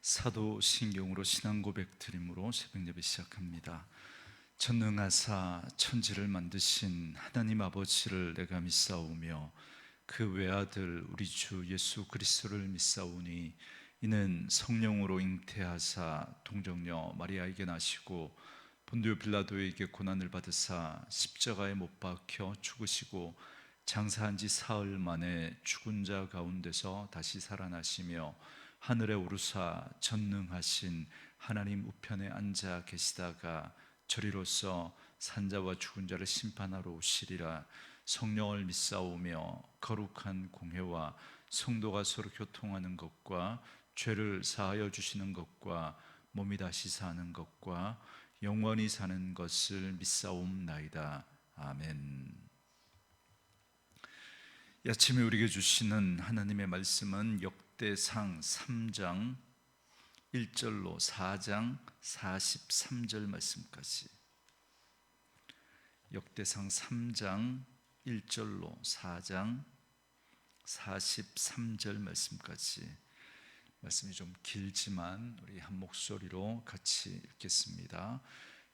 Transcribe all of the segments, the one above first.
사도신경으로 신앙 고백 드림으로 새벽 예배 시작합니다. 전능하사 천지를 만드신 하나님 아버지를 내가 믿사오며 그 외아들 우리 주 예수 그리스도를 믿사오니 이는 성령으로 잉태하사 동정녀 마리아에게 나시고 본디오 빌라도에게 고난을 받으사 십자가에 못 박혀 죽으시고 장사한 지 사흘 만에 죽은 자 가운데서 다시 살아나시며 하늘에 오르사 전능하신 하나님 우편에 앉아 계시다가 저리로서 산자와 죽은 자를 심판하러 오시리라. 성령을 믿사오며 거룩한 공회와 성도가 서로 교통하는 것과 죄를 사하여 주시는 것과 몸이 다시 사는 것과 영원히 사는 것을 믿사옵나이다. 아멘. 이 아침에 우리에게 주시는 하나님의 말씀은 역대상 3장 1절로 4장 43절 말씀까지, 역대상 3장 1절로 4장 43절 말씀까지. 말씀이 좀 길지만 우리 한 목소리로 같이 읽겠습니다.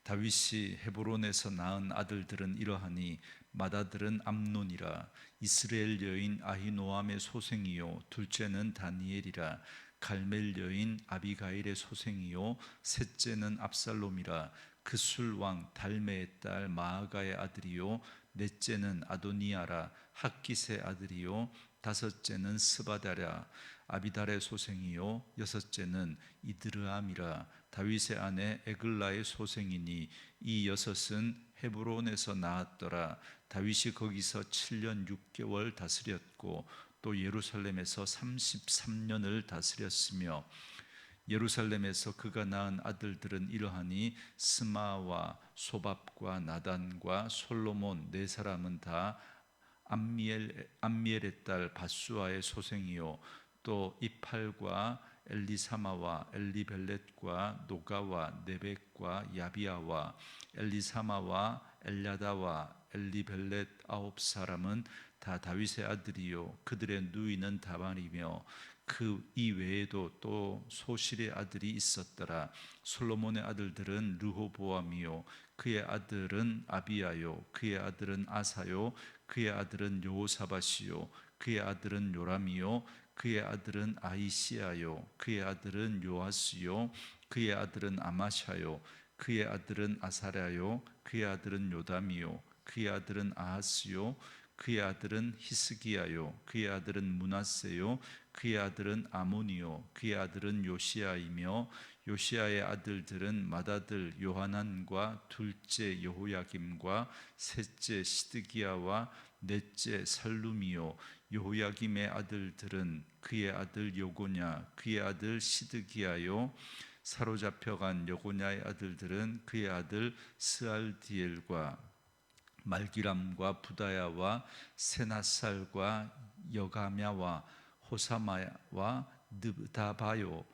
다윗이 헤브론에서 낳은 아들들은 이러하니 맏아들은 암논이라. 이스라엘 여인 아히노암의 소생이요 둘째는 다니엘이라. 갈멜 여인 아비가일의 소생이요 셋째는 압살롬이라. 그술 왕 달메의 딸 마아가의 아들이요 넷째는 아도니아라. 학깃의 아들이요 다섯째는 스바다라. 아비달의 소생이요 여섯째는 이드르암이라. 다윗의 아내 에글라의 소생이니 이 여섯은 헤브론에서 낳았더라. 다윗이 거기서 7년 6개월 다스렸고 또 예루살렘에서 33년을 다스렸으며 예루살렘에서 그가 낳은 아들들은 이러하니 스마와 소밥과 나단과 솔로몬 네 사람은 다 암미엘의 딸 바수아의 소생이요 또 이팔과 엘리사마와 엘리벨렛과 노가와 네벡과 야비아와 엘리사마와 엘야다와 엘리벨렛 아홉 사람은 다 다윗의 아들이요 그들의 누이는 다말이며 그 이외에도 또 소실의 아들이 있었더라. 솔로몬의 아들들은 르호보암이요 그의 아들은 아비야요 그의 아들은 아사요 그의 아들은 여호사밧이요 그의 아들은 요람이요 그의 아들은 아이시아요 그의 아들은 요아스요 그의 아들은 아마샤요 그의 아들은 아사랴요 그의 아들은 요담이요 그의 아들은 아하스요 그의 아들은 히스기야요 그의 아들은 므낫세요 그의 아들은 아몬이요 그의 아들은 요시야이며 요시야의 아들들은 맏아들 요하난과 둘째 여호야김과 셋째 시드기야와 넷째 살룸이요 여호야김의 아들들은 그의 아들 여고냐 그의 아들 시드기야요 사로잡혀간 여고냐의 아들들은 그의 아들 스알디엘과 말기람과 부다야와 세나살과 여가мя와 호사마와 느다바요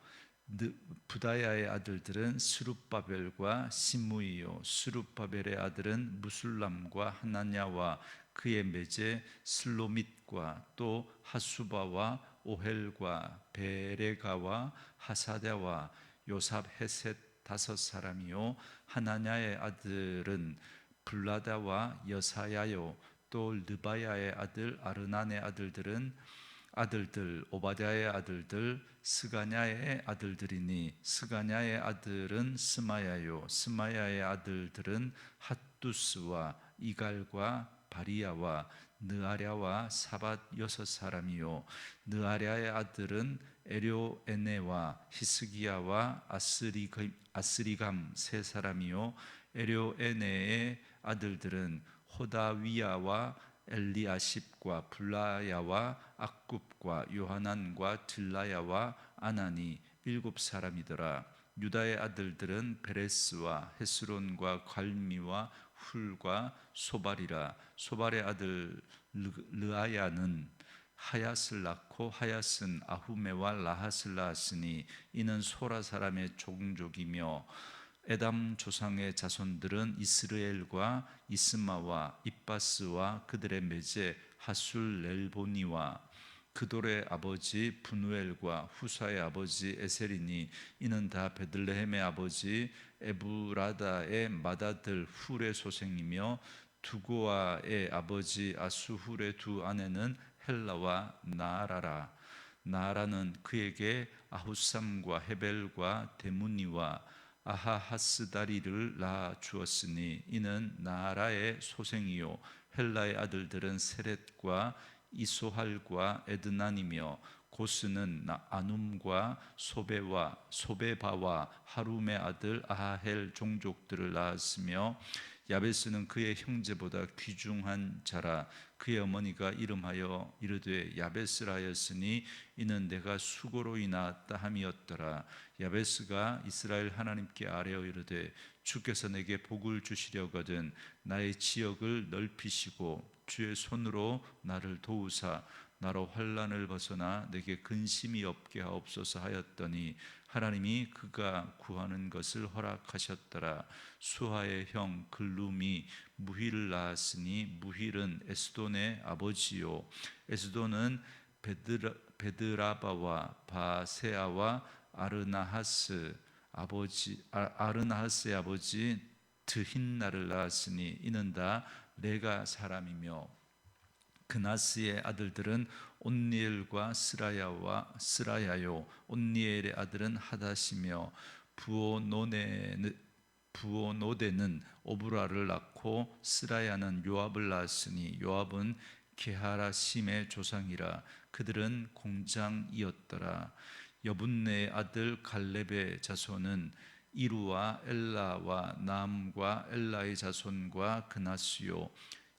부다야의 아들들은 스룹바벨과 시므이요 스룹바벨의 아들은 무술람과 하나냐와 그의 매제 슬로밋과 또 하수바와 오헬과 베레가와 하사랴와 요삽 헤셋 다섯 사람이요 하나냐의 아들은 블라다와 여사야요 또 르바야의 아들 아르난의 아들들 오바댜의 아들들 스가냐의 아들들이니 스가냐의 아들은 스마야요 스마야의 아들들은 핫두스와 이갈과 바리야와 느아랴와 사밧 여섯 사람이요 느아랴의 아들은 에료에네와 히스기야와 아스리감 세 사람이요 에료에네의 아들들은 호다위야와 엘리아십과 블라야와 악굽과 요하난과 딜라야와 아나니 일곱 사람이더라. 유다의 아들들은 베레스와 헤스론과 갈미와 훌과 소발이라. 소발의 아들 르아야는 하얏을 낳고 하얏은 아후메와 라핫을 낳았으니 이는 소라 사람의 종족이며 에담 조상의 자손들은 이스르엘과 이스마와 입바스와 그들의 매제 하술 렐보니와 그돌의 아버지 분우엘과 후사의 아버지 에셀이니 이는 다 베들레헴의 아버지 에브라다의 맏아들 훌의 소생이며 두고아의 아버지 아수훌의 두 아내는 헬라와 나아라라. 나아라는 그에게 아후삼과 헤벨과 데무니와 아하하스다리를 낳아 주었으니 이는 나아라의 소생이요 헬라의 아들들은 세렛과 이소할과 에드난이며 고스는 아눔과 소베와 소베바와 하룸의 아들 아하헬 종족들을 낳았으며 야베스는 그의 형제보다 귀중한 자라. 그의 어머니가 이름하여 이르되 야베스라 하였으니 이는 내가 수고로 인하였다 함이었더라. 야베스가 이스라엘 하나님께 아뢰어 이르되 주께서 내게 복을 주시려거든 나의 지역을 넓히시고 주의 손으로 나를 도우사 나로 환난을 벗어나 내게 근심이 없게 하옵소서 하였더니 하나님이 그가 구하는 것을 허락하셨더라. 수하의 형 글룸이 무힐을 낳았으니 무힐은 에스돈의 아버지요 에스돈은 베드라바와 바세아와 아르나하스의 아버지 드힌나를 낳았으니 이는 다 레가 사람이며 그나스의 아들들은 온니엘과 스라야요 온니엘의 아들은 하닷이며 부오노데는 오브라를 낳고 스라야는 요압을 낳았으니 요압은 게하라심의 조상이라. 그들은 공장이었더라. 여분네의 아들 갈렙의 자손은 이루와 엘라와 나암과 엘라의 자손과 그나스요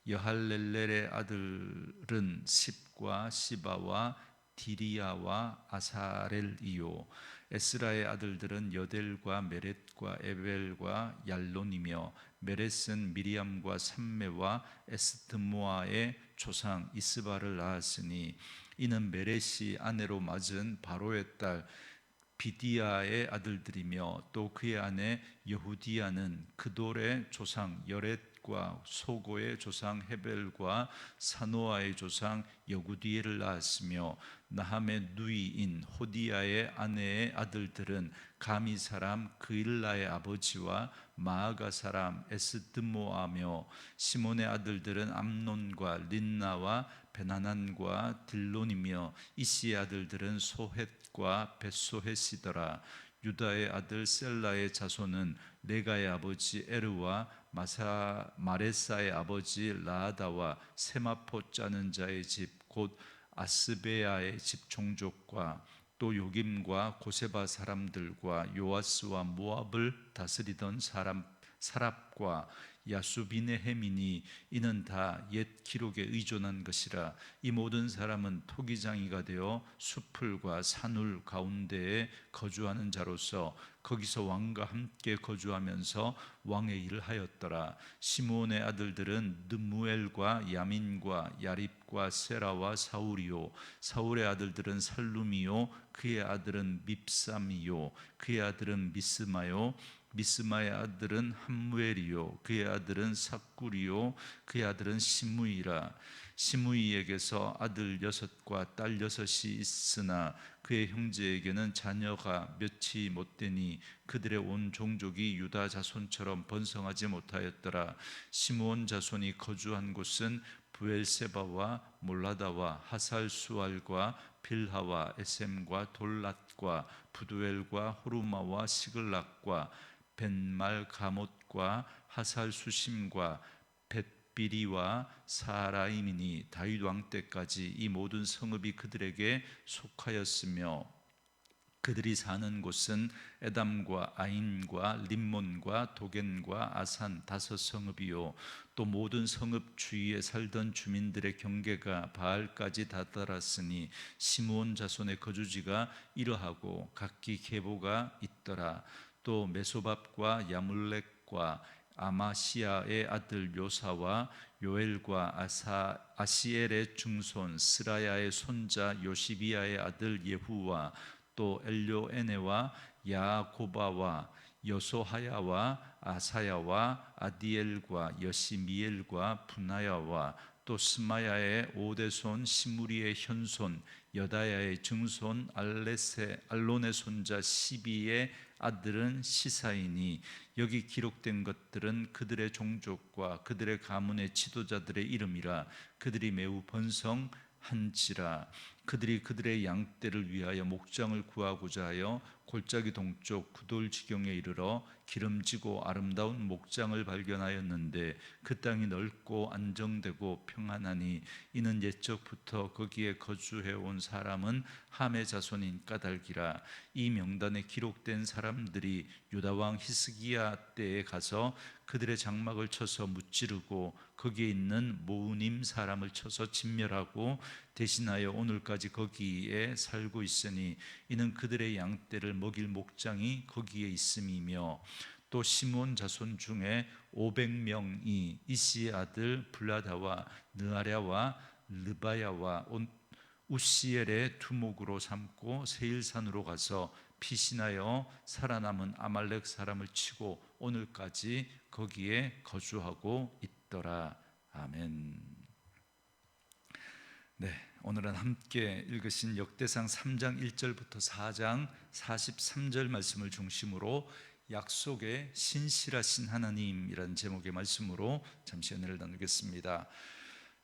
여할렐렐의 아들은 십과 시바와 디리야와 아사렐이요 에스라의 아들들은 여델과 메렛과 에벨과 얄론이며 메렛은 미리암과 삼메와 에스드모아의 조상 이스바를 낳았으니 이는 메렛이 아내로 맞은 바로의 딸 비디아의 아들들이며 또 그의 아내 여후디야는 그돌의 조상 여렛과 소고의 조상 헤벨과 사노아의 조상 여구디엘을 낳았으며 나함의 누이인 호디야의 아내의 아들들은 가미 사람 그일라의 아버지와 마아가 사람 에스드모아며 시몬의 아들들은 암논과 린나와 베나난과 딜론이며 이시의 아들들은 소헷과 벳소헷이더라. 유다의 아들 셀라의 자손은 레가의 아버지 에르와 마레사의 아버지 라아다와 세마포 짜는 자의 집 곧 아스베야의 집 종족과 또 요김과 고세바 사람들과 요아스와 모압을 다스리던 사랍과 야수비네헤미니 이는 다 옛 기록에 의존한 것이라. 이 모든 사람은 토기장이가 되어 수풀과 산울 가운데에 거주하는 자로서 거기서 왕과 함께 거주하면서 왕의 일을 하였더라. 시므온의 아들들은 느무엘과 야민과 야립과 세라와 사울이요 사울의 아들들은 살룸이요 그의 아들은 밉삼이요 그의 아들은 미스마요 미스마의 아들은 함무엘이요 그의 아들은 삭구리요 그의 아들은 시므이라. 시므이에게서 아들 6과 딸 6이 있으나 그의 형제에게는 자녀가 몇이 못되니 그들의 온 종족이 유다 자손처럼 번성하지 못하였더라. 시므온 자손이 거주한 곳은 부엘세바와 몰라다와 하살수알과 빌하와 에셈과 돌랏과 부두엘과 호르마와 시글락과 벤말가못과 하살수심과 벳비리와 사라임이니 다윗 왕 때까지 이 모든 성읍이 그들에게 속하였으며 그들이 사는 곳은 에담과 아인과 림몬과 도겐과 아산 5성읍이요 또 모든 성읍 주위에 살던 주민들의 경계가 바알까지 다다랐으니 시므온 자손의 거주지가 이러하고 각기 계보가 있더라. 또 메소밥과 야물렉과 아마시아의 아들 요사와 요엘과 아시엘의 중손 스라야의 손자 요시비아의 아들 예후와 또 엘료에네와 야고바와 여소하야와 아사야와 아디엘과 여시미엘과 분하야와 또 스마야의 5대손 시무리의 현손 여다야의 증손 알론의 손자 시비의 아들은 시사이니 여기 기록된 것들은 그들의 종족과 그들의 가문의 지도자들의 이름이라. 그들이 매우 번성한지라. 그들이 그들의 양떼를 위하여 목장을 구하고자 하여 골짜기 동쪽 구돌지경에 이르러 기름지고 아름다운 목장을 발견하였는데 그 땅이 넓고 안정되고 평안하니 이는 옛적부터 거기에 거주해온 사람은 함의 자손인 까닭이라. 이 명단에 기록된 사람들이 유다왕 히스기야 때에 가서 그들의 장막을 쳐서 무찌르고 거기에 있는 모우님 사람을 쳐서 진멸하고 대신하여 오늘까지 거기에 살고 있으니 이는 그들의 양떼를 먹일 목장이 거기에 있음이며 또 시몬 자손 중에 500명이 이시의 아들 블라다와 느아랴와 르바야와 우시엘의 두목으로 삼고 세일산으로 가서 피신하여 살아남은 아말렉 사람을 치고 오늘까지 거기에 거주하고 있더라. 아멘. 네, 오늘은 함께 읽으신 역대상 3장 1절부터 4장 43절 말씀을 중심으로 약속의 신실하신 하나님이라는 제목의 말씀으로 잠시 은혜를 나누겠습니다.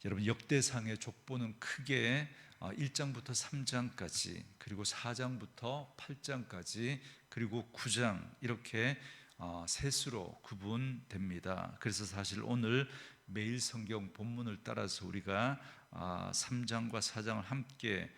여러분, 역대상의 족보는 크게 1장부터 3장까지 그리고 4장부터 8장까지 그리고 9장 이렇게 셋으로 구분됩니다. 그래서 사실 오늘 매일 성경 본문을 따라서 우리가 3장과 4장을 함께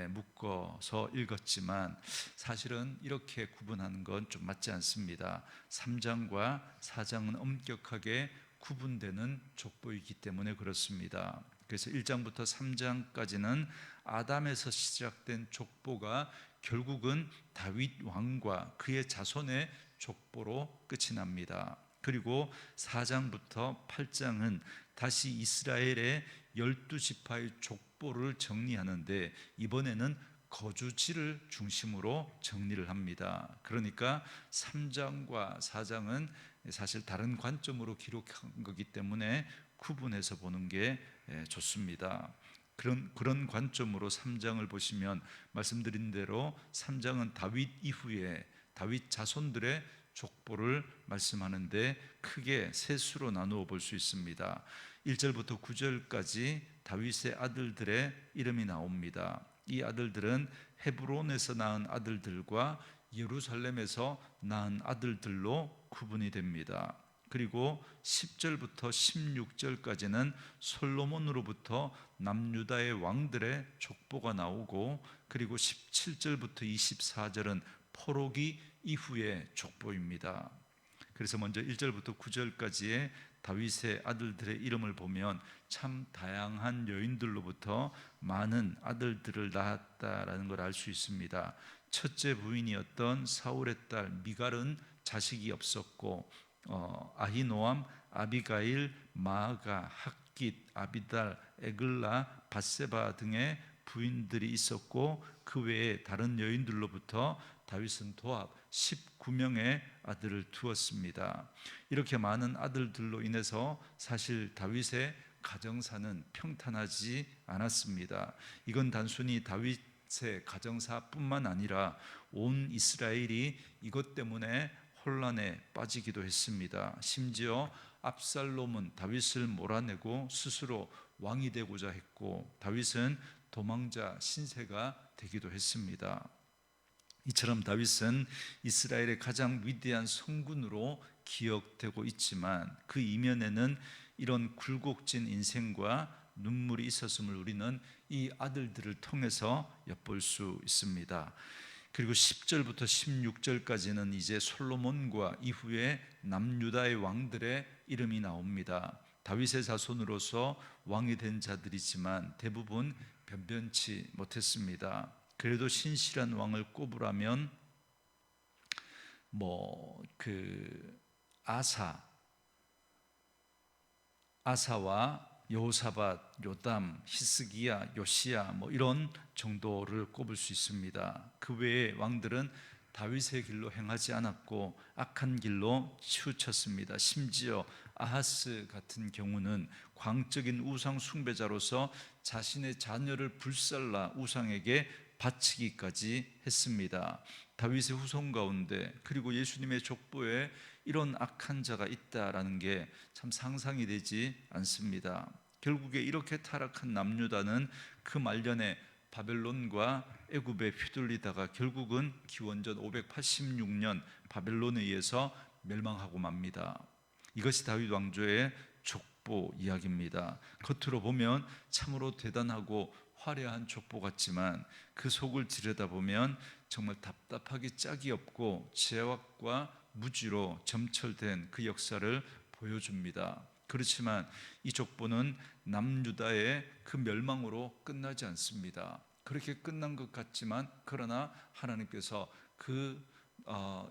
묶어서 읽었지만 사실은 이렇게 구분하는 건 좀 맞지 않습니다. 3장과 4장은 엄격하게 구분되는 족보이기 때문에 그렇습니다. 그래서 1장부터 3장까지는 아담에서 시작된 족보가 결국은 다윗 왕과 그의 자손의 족보로 끝이 납니다. 그리고 4장부터 8장은 다시 이스라엘의 12지파의 족보를 정리하는데 이번에는 거주지를 중심으로 정리를 합니다. 그러니까 3장과 4장은 사실 다른 관점으로 기록한 거기 때문에 구분해서 보는 게 좋습니다. 그런 관점으로 3장을 보시면 말씀드린 대로 3장은 다윗 이후에 다윗 자손들의 족보를 말씀하는데 크게 세 수로 나누어 볼 수 있습니다. 1절부터 9절까지 다윗의 아들들의 이름이 나옵니다. 이 아들들은 헤브론에서 낳은 아들들과 예루살렘에서 낳은 아들들로 구분이 됩니다. 그리고 10절부터 16절까지는 솔로몬으로부터 남유다의 왕들의 족보가 나오고 그리고 17절부터 24절은 포로기 이후의 족보입니다. 그래서 먼저 1절부터 9절까지의 다윗의 아들들의 이름을 보면 참 다양한 여인들로부터 많은 아들들을 낳았다라는 걸 알 수 있습니다. 첫째 부인이었던 사울의 딸 미갈은 자식이 없었고 아히노암, 아비가일, 마아가, 핫깃, 아비달, 에글라, 밧세바 등의 부인들이 있었고 그 외에 다른 여인들로부터 다윗은 도합 19명의 아들을 두었습니다. 이렇게 많은 아들들로 인해서 사실 다윗의 가정사는 평탄하지 않았습니다. 이건 단순히 다윗의 가정사뿐만 아니라 온 이스라엘이 이것 때문에 혼란에 빠지기도 했습니다. 심지어 압살롬은 다윗을 몰아내고 스스로 왕이 되고자 했고 다윗은 도망자 신세가 되기도 했습니다. 이처럼 다윗은 이스라엘의 가장 위대한 성군으로 기억되고 있지만 그 이면에는 이런 굴곡진 인생과 눈물이 있었음을 우리는 이 아들들을 통해서 엿볼 수 있습니다. 그리고 10절부터 16절까지는 이제 솔로몬과 이후에 남유다의 왕들의 이름이 나옵니다. 다윗의 자손으로서 왕이 된 자들이지만 대부분 변변치 못했습니다. 그래도 신실한 왕을 꼽으라면 아사와 여호사밧, 요담, 히스기야, 요시야 이런 정도를 꼽을 수 있습니다. 그 외의 왕들은 다윗의 길로 행하지 않았고 악한 길로 치우쳤습니다. 심지어 아하스 같은 경우는 광적인 우상 숭배자로서 자신의 자녀를 불살라 우상에게 바치기까지 했습니다. 다윗의 후손 가운데 그리고 예수님의 족보에 이런 악한 자가 있다라는 게 참 상상이 되지 않습니다. 결국에 이렇게 타락한 남유다는 그 말년에 바벨론과 애굽에 휘둘리다가 결국은 기원전 586년 바벨론에 의해서 멸망하고 맙니다. 이것이 다윗 왕조의 족보 이야기입니다. 겉으로 보면 참으로 대단하고 화려한 족보 같지만 그 속을 들여다보면 정말 답답하기 짝이 없고 죄악과 무지로 점철된 그 역사를 보여줍니다. 그렇지만 이 족보는 남유다의 그 멸망으로 끝나지 않습니다. 그렇게 끝난 것 같지만 그러나 하나님께서 그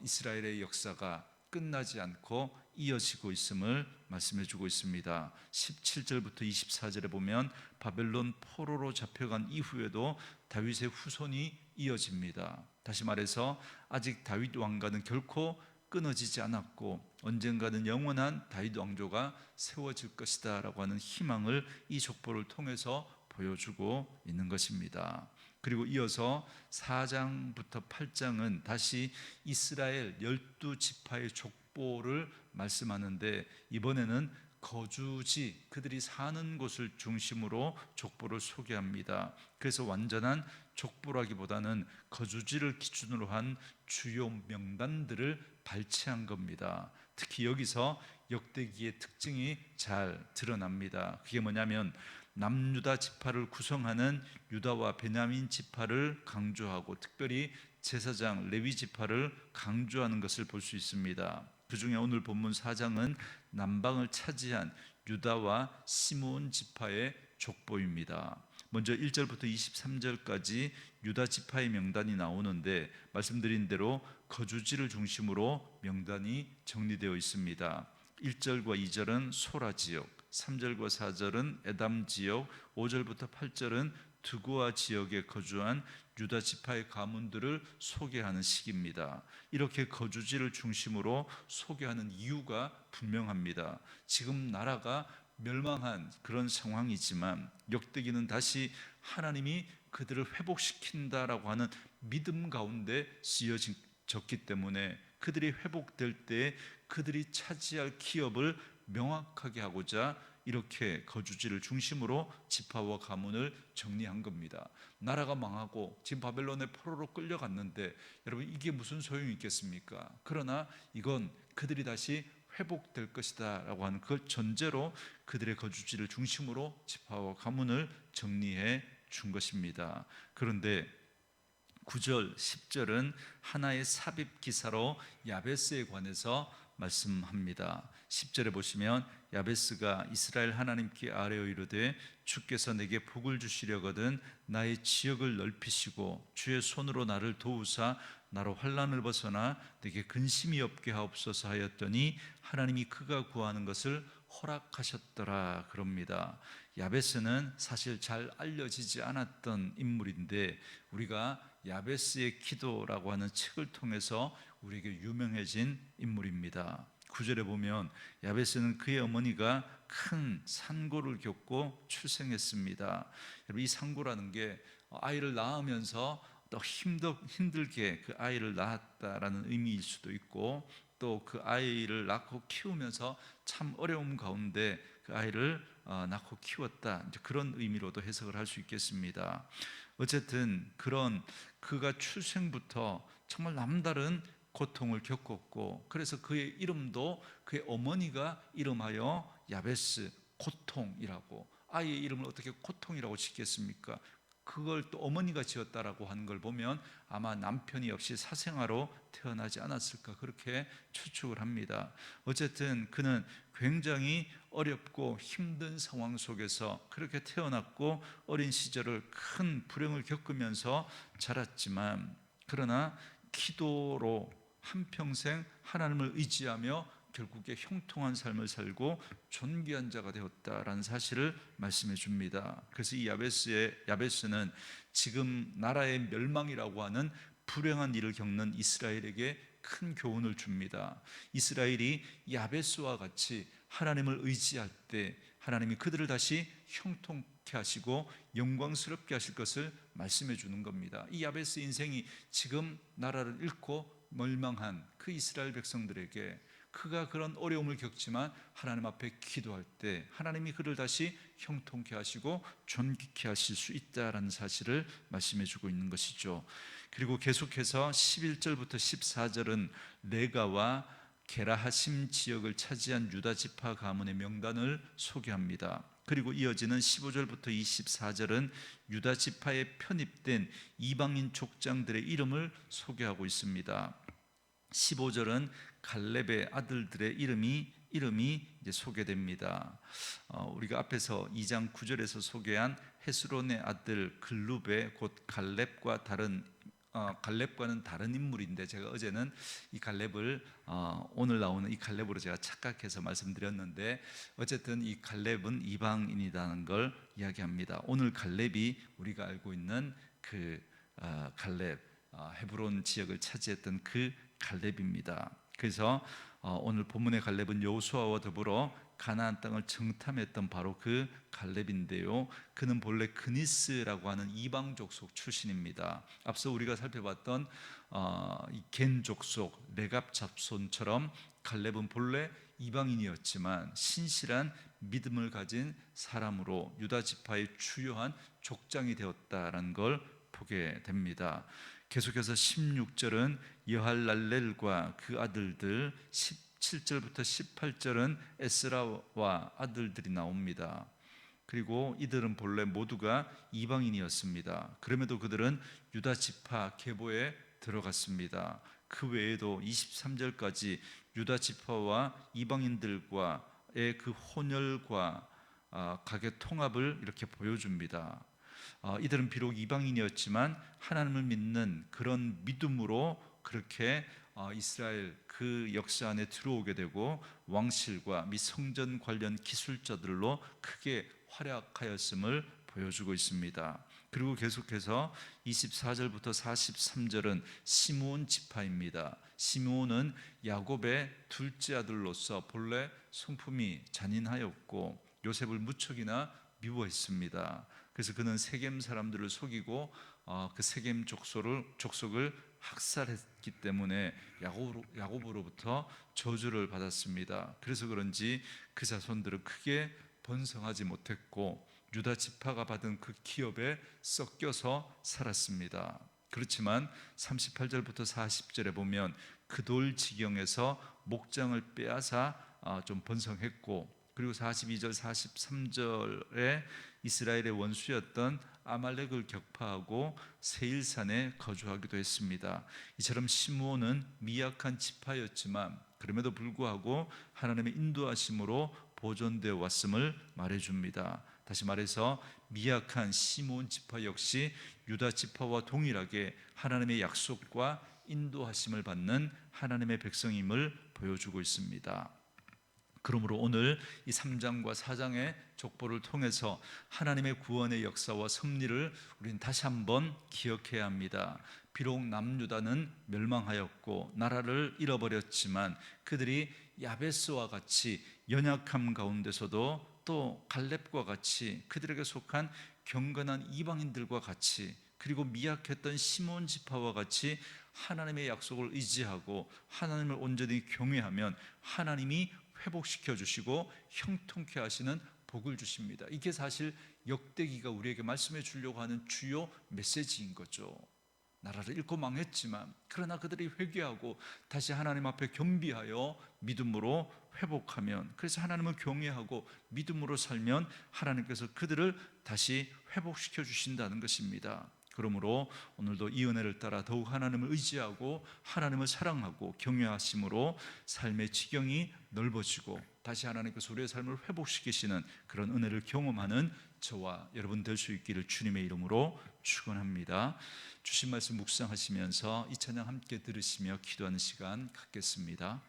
이스라엘의 역사가 끝나지 않고 이어지고 있음을 말씀해 주고 있습니다. 17절부터 24절에 보면 바벨론 포로로 잡혀간 이후에도 다윗의 후손이 이어집니다. 다시 말해서 아직 다윗 왕가는 결코 끊어지지 않았고 언젠가는 영원한 다윗 왕조가 세워질 것이다 라고 하는 희망을 이 족보를 통해서 보여주고 있는 것입니다. 그리고 이어서 4장부터 8장은 다시 이스라엘 12지파의 족보를 말씀하는데 이번에는 거주지, 그들이 사는 곳을 중심으로 족보를 소개합니다. 그래서 완전한 족보라기보다는 거주지를 기준으로 한 주요 명단들을 발췌한 겁니다. 특히 여기서 역대기의 특징이 잘 드러납니다. 그게 뭐냐면 남유다 지파를 구성하는 유다와 베냐민 지파를 강조하고 특별히 제사장 레위 지파를 강조하는 것을 볼 수 있습니다. 그 중에 오늘 본문 4장은 남방을 차지한 유다와 시므온 지파의 족보입니다. 먼저 1절부터 23절까지 유다 지파의 명단이 나오는데 말씀드린 대로 거주지를 중심으로 명단이 정리되어 있습니다. 1절과 2절은 소라 지역, 3절과 4절은 에담 지역, 5절부터 8절은 드고아 지역에 거주한 유다 지파의 가문들을 소개하는 시기입니다. 이렇게 거주지를 중심으로 소개하는 이유가 분명합니다. 지금 나라가 멸망한 그런 상황이지만 역대기는 다시 하나님이 그들을 회복시킨다라고 하는 믿음 가운데 쓰여졌기 때문에 그들이 회복될 때 그들이 차지할 기업을 명확하게 하고자 이렇게 거주지를 중심으로 지파와 가문을 정리한 겁니다. 나라가 망하고 지금 바벨론의 포로로 끌려갔는데 여러분 이게 무슨 소용이 있겠습니까? 그러나 이건 그들이 다시 회복될 것이다 라고 하는 그걸 전제로 그들의 거주지를 중심으로 지파와 가문을 정리해 준 것입니다. 그런데 9절, 10절은 하나의 삽입 기사로 야베스에 관해서 말씀합니다. 10절에 보시면 야베스가 이스라엘 하나님께 아뢰어 이르되 주께서 내게 복을 주시려거든 나의 지역을 넓히시고 주의 손으로 나를 도우사 나로 환난을 벗어나 내게 근심이 없게 하옵소서 하였더니 하나님이 그가 구하는 것을 허락하셨더라 그럽니다. 야베스는 사실 잘 알려지지 않았던 인물인데 우리가 야베스의 기도라고 하는 책을 통해서 우리에게 유명해진 인물입니다. 9절에 보면 야베스는 그의 어머니가 큰 산고를 겪고 출생했습니다. 여러분 이 산고라는 게 아이를 낳으면서 또 힘들게 그 아이를 낳았다라는 의미일 수도 있고 또 그 아이를 낳고 키우면서 참 어려움 가운데 그 아이를 낳고 키웠다 이제 그런 의미로도 해석을 할 수 있겠습니다. 어쨌든 그런 그가 출생부터 정말 남다른 고통을 겪었고 그래서 그의 이름도 그의 어머니가 이름하여 야베스 고통이라고 아이의 이름을 어떻게 고통이라고 짓겠습니까? 그걸 또 어머니가 지었다라고 하는 걸 보면 아마 남편이 없이 사생아로 태어나지 않았을까 그렇게 추측을 합니다. 어쨌든 그는 굉장히 어렵고 힘든 상황 속에서 그렇게 태어났고 어린 시절을 큰 불행을 겪으면서 자랐지만 그러나 기도로 한평생 하나님을 의지하며 결국에 형통한 삶을 살고 존귀한 자가 되었다라는 사실을 말씀해 줍니다. 그래서 이 야베스는 지금 나라의 멸망이라고 하는 불행한 일을 겪는 이스라엘에게 큰 교훈을 줍니다. 이스라엘이 야베스와 같이 하나님을 의지할 때 하나님이 그들을 다시 형통케 하시고 영광스럽게 하실 것을 말씀해 주는 겁니다. 이 야베스 인생이 지금 나라를 잃고 멸망한 그 이스라엘 백성들에게 그가 그런 어려움을 겪지만 하나님 앞에 기도할 때 하나님이 그를 다시 형통케 하시고 존귀케 하실 수 있다라는 사실을 말씀해 주고 있는 것이죠. 그리고 계속해서 11절부터 14절은 레가와 게라하심 지역을 차지한 유다 지파 가문의 명단을 소개합니다. 그리고 이어지는 15절부터 24절은 유다 지파에 편입된 이방인 족장들의 이름을 소개하고 있습니다. 15절은 갈렙의 아들들의 이름이 이제 소개됩니다. 우리가 앞에서 2장 9절에서 소개한 헤스론의 아들 글룹의 곧 갈렙과는 다른 인물인데, 제가 어제는 이 갈렙을 오늘 나오는 이 갈렙으로 제가 착각해서 말씀드렸는데, 어쨌든 이 갈렙은 이방인이라는 걸 이야기합니다. 오늘 갈렙이 우리가 알고 있는 그 갈렙, 헤브론 지역을 차지했던 그 갈렙입니다. 그래서 오늘 본문의 갈렙은 여호수아와 더불어 가나안 땅을 정탐했던 바로 그 갈렙인데요, 그는 본래 그니스라고 하는 이방 족속 출신입니다. 앞서 우리가 살펴봤던 겐 족속 레갑 잡손처럼 갈렙은 본래 이방인이었지만 신실한 믿음을 가진 사람으로 유다 지파의 주요한 족장이 되었다라는 걸 보게 됩니다. 계속해서 16절은 여할랄렐과 그 아들들, 17절부터 18절은 에스라와 아들들이 나옵니다. 그리고 이들은 본래 모두가 이방인이었습니다. 그럼에도 그들은 유다 지파 계보에 들어갔습니다. 그 외에도 23절까지 유다 지파와 이방인들과의 그 혼혈과 각의 통합을 이렇게 보여줍니다. 이들은 비록 이방인이었지만 하나님을 믿는 그런 믿음으로 그렇게 이스라엘 그 역사 안에 들어오게 되고 왕실과 및 성전 관련 기술자들로 크게 활약하였음을 보여주고 있습니다. 그리고 계속해서 24절부터 43절은 시므온 지파입니다. 시므온은 야곱의 둘째 아들로서 본래 성품이 잔인하였고 요셉을 무척이나 미워했습니다. 그래서 그는 세겜 사람들을 속이고 그 세겜 족속을 학살했기 때문에 야곱으로부터 저주를 받았습니다. 그래서 그런지 그 자손들은 크게 번성하지 못했고 유다 지파가 받은 그 기업에 섞여서 살았습니다. 그렇지만 38절부터 40절에 보면 그돌 지경에서 목장을 빼앗아 좀 번성했고, 그리고 42절 43절에 이스라엘의 원수였던 아말렉을 격파하고 세일산에 거주하기도 했습니다. 이처럼 시므온은 미약한 지파였지만 그럼에도 불구하고 하나님의 인도하심으로 보존되어 왔음을 말해줍니다. 다시 말해서 미약한 시므온 지파 역시 유다 지파와 동일하게 하나님의 약속과 인도하심을 받는 하나님의 백성임을 보여주고 있습니다. 그러므로 오늘 이 3장과 4장의 족보를 통해서 하나님의 구원의 역사와 섭리를 우리는 다시 한번 기억해야 합니다. 비록 남유다는 멸망하였고 나라를 잃어버렸지만 그들이 야베스와 같이 연약함 가운데서도 또 갈렙과 같이 그들에게 속한 경건한 이방인들과 같이, 그리고 미약했던 시몬 지파와 같이 하나님의 약속을 의지하고 하나님을 온전히 경외하면 하나님이 회복시켜 주시고 형통케 하시는 복을 주십니다. 이게 사실 역대기가 우리에게 말씀해 주려고 하는 주요 메시지인 거죠. 나라를 잃고 망했지만 그러나 그들이 회개하고 다시 하나님 앞에 겸비하여 믿음으로 회복하면, 그래서 하나님을 경외하고 믿음으로 살면 하나님께서 그들을 다시 회복시켜 주신다는 것입니다. 그러므로 오늘도 이 은혜를 따라 더욱 하나님을 의지하고 하나님을 사랑하고 경외하심으로 삶의 지경이 넓어지고 다시 하나님께서 우리의 삶을 회복시키시는 그런 은혜를 경험하는 저와 여러분 될 수 있기를 주님의 이름으로 축원합니다. 주신 말씀 묵상하시면서 이 찬양 함께 들으시며 기도하는 시간 갖겠습니다.